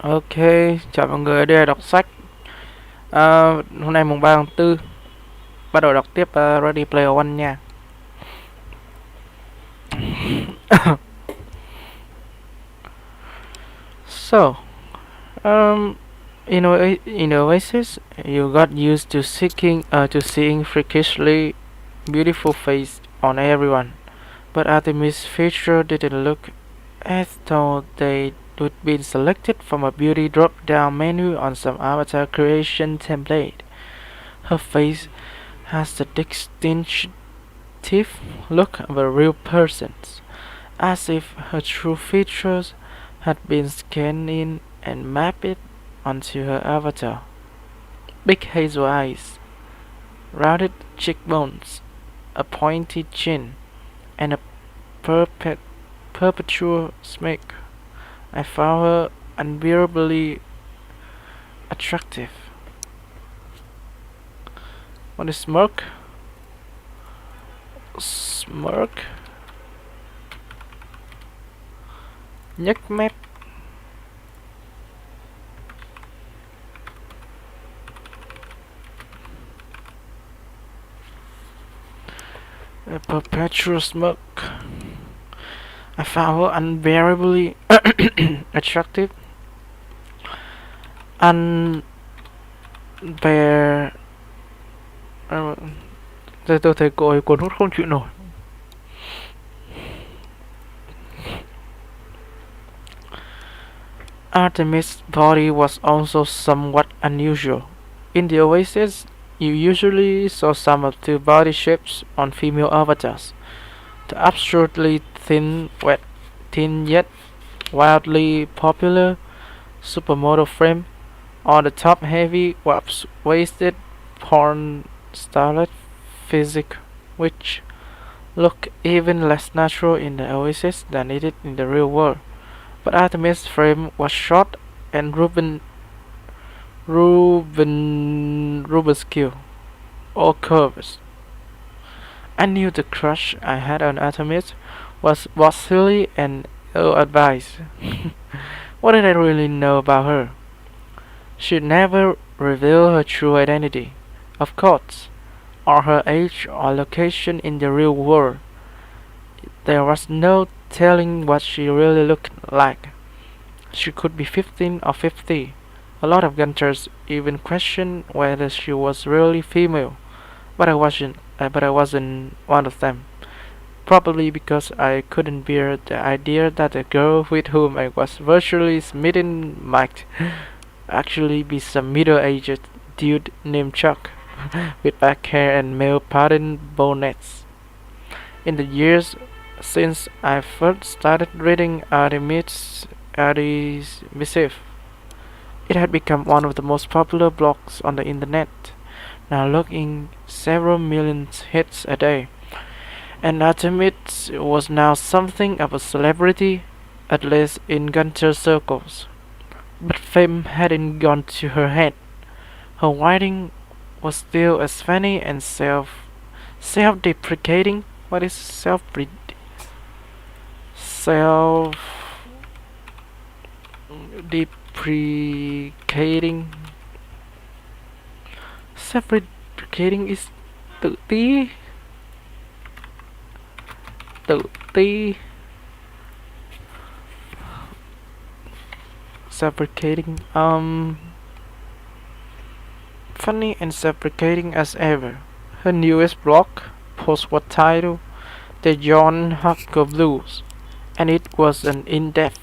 Ok, chào mọi người ở đây là đọc sách. Hôm nay mùng 3 tháng 4, bắt đầu đọc tiếp Ready Player One nha. So, um, in Oasis, you got used to seeing freakishly beautiful face on everyone, but Artemis' feature didn't look as though they would be selected from a beauty drop-down menu on some avatar creation template. Her face has the distinctive look of a real person's, as if her true features had been scanned in and mapped onto her avatar. Big hazel eyes, rounded cheekbones, a pointed chin, and a perpetual smirk. I found her unbearably attractive. What is smirk? Smirk? Nhếch mép. A perpetual smirk. I found her unbearably attractive. Unbear. Tôi thấy cô ấy cuốn hút không chịu nổi. Artemis' body was also somewhat unusual. In the Oasis, you usually saw some of the body shapes on female avatars. The absurdly thin yet wildly popular supermodel frame, or the top-heavy, waist-waisted, porn-styled physique, which look even less natural in the Oasis than it did in the real world. But Artemis' frame was short and Rubenscue, all curves. I knew the crush I had on Artemis was silly and ill-advised. What did I really know about her? She'd never reveal her true identity, of course, or her age or location in the real world. There was no telling what she really looked like. She could be 15 or 50. A lot of gunters even questioned whether she was really female, but I wasn't. But I wasn't one of them. Probably because I couldn't bear the idea that the girl with whom I was virtually smitten might actually be some middle-aged dude named Chuck, with back hair and male pattern bonnets. In the years since I first started reading Artemis Missive, it had become one of the most popular blogs on the internet, now logging several million hits a day. And Artemis was now something of a celebrity, at least in Gunter circles. But fame hadn't gone to her head. Her writing was still as funny and self-deprecating. What is self-deprecating? Self-deprecating is tự ti. Self-deprecating. Funny and self-deprecating as ever. Her newest blog post was titled The John Hardcore Blues, and it was an in-depth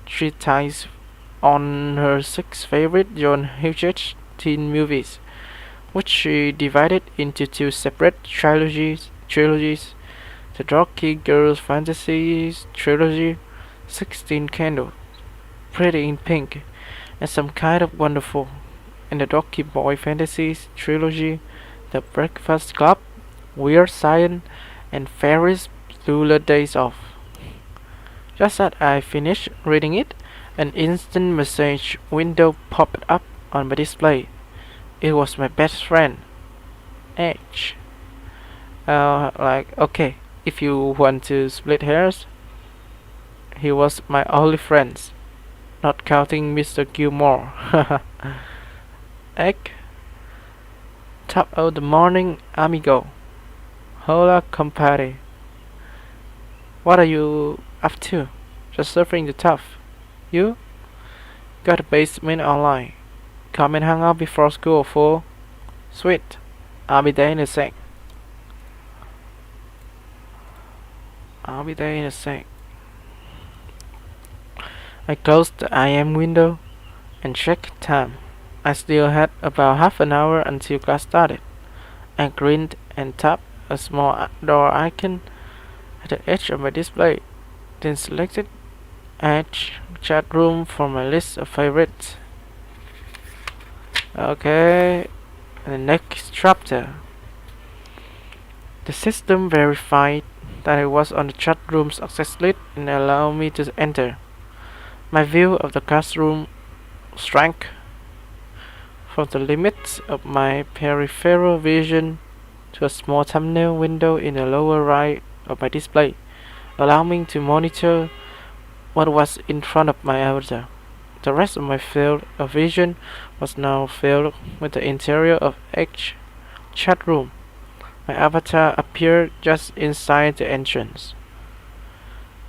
treatise on her 6 favorite John Hughes teen movies, which she divided into 2 separate trilogies: the Dorky Girls Fantasies Trilogy, 16 Candles, Pretty in Pink, and Some Kind of Wonderful, and the Dorky Boy Fantasies Trilogy, The Breakfast Club, Weird Science, and Ferris Bueller Days Off. Just as I finished reading it, an instant message window popped up on my display. It was my best friend, H. Okay, if you want to split hairs, he was my only friend, not counting Mr. Gilmore. Egg, top of the morning, amigo. Hola, compadre. What are you up to? Just surfing the tough. You? Got a basement online. Come and hang out before school, fool. Sweet. I'll be there in a sec. I'll be there in a sec. I closed the IM window and checked time. I still had about half an hour until class started. I grinned and tapped a small door icon at the edge of my display, then selected Edge chat room from my list of favorites. Okay, the next chapter. The system verified that I was on the chat room's access list and allowed me to enter. My view of the classroom shrank from the limits of my peripheral vision to a small thumbnail window in the lower right of my display, allowing me to monitor what was in front of my avatar. The rest of my field of vision was now filled with the interior of Edge chat room. My avatar appeared just inside the entrance.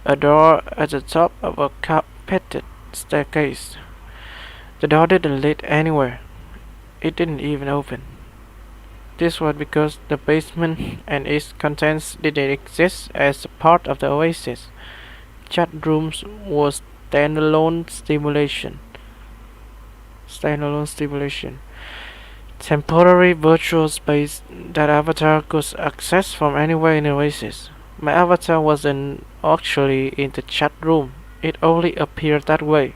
A door at the top of a carpeted staircase. The door didn't lead anywhere. It didn't even open. This was because the basement and its contents didn't exist as a part of the Oasis. Chat rooms was standalone stimulation. Temporary virtual space that Avatar could access from anywhere in Oasis. My avatar wasn't actually in the chat room. It only appeared that way.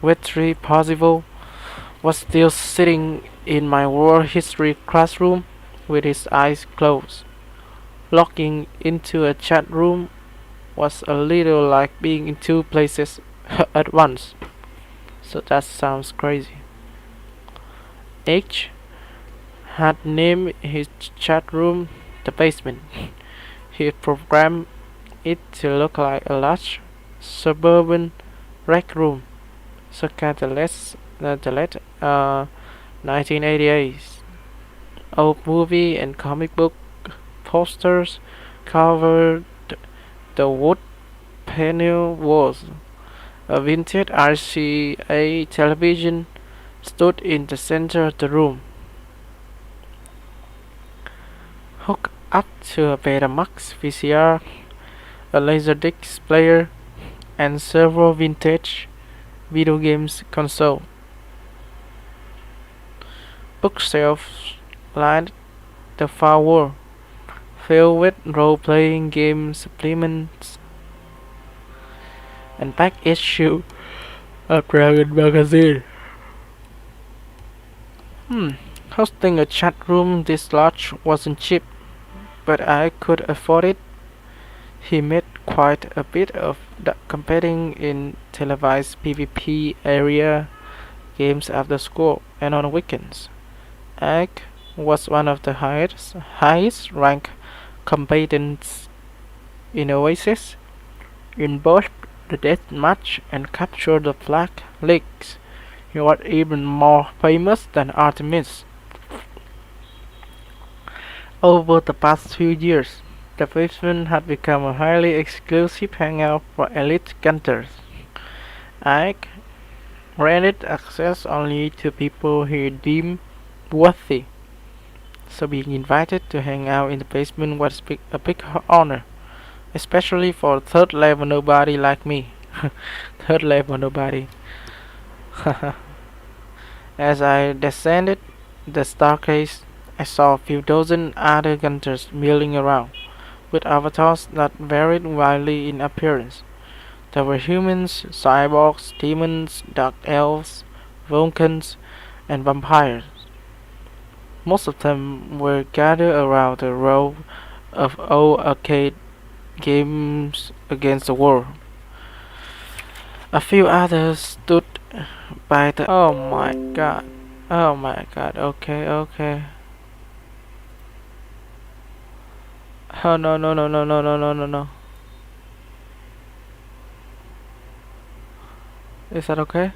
Vetri Parzival was still sitting in my world history classroom with his eyes closed. Logging into a chat room was a little like being in two places at once. So that sounds crazy. H had named his chat room the basement. He programmed it to look like a large suburban rec room, circa the late 1988. Old movie and comic book posters covered the wood panel walls. A vintage RCA television stood in the center of the room, hooked up to a Betamax VCR, a Laserdisc player, and several vintage video games consoles. Bookshelves lined the far wall, filled with role-playing game supplements and back issue of Dragon magazine. Hosting a chat room this large wasn't cheap, but I could afford it. He made quite a bit of competing in televised PvP area games after school and on weekends. Egg was one of the highest ranked combatants in Oasis in both the deathmatch and capture the flag leagues. He was even more famous than Artemis. Over the past few years, the basement had become a highly exclusive hangout for elite gunters. Ike granted access only to people he deemed worthy, so being invited to hang out in the basement was a big honor, especially for a third level nobody like me. Third level nobody. As I descended the staircase, I saw a few dozen other gunters milling around, with avatars that varied wildly in appearance. There were humans, cyborgs, demons, dark elves, Vulcans, and vampires. Most of them were gathered around a row of old arcade games against the wall. A few others stood by the. Oh my god. Oh my god. Okay, okay. Oh no no no no no no no no no. Is that okay?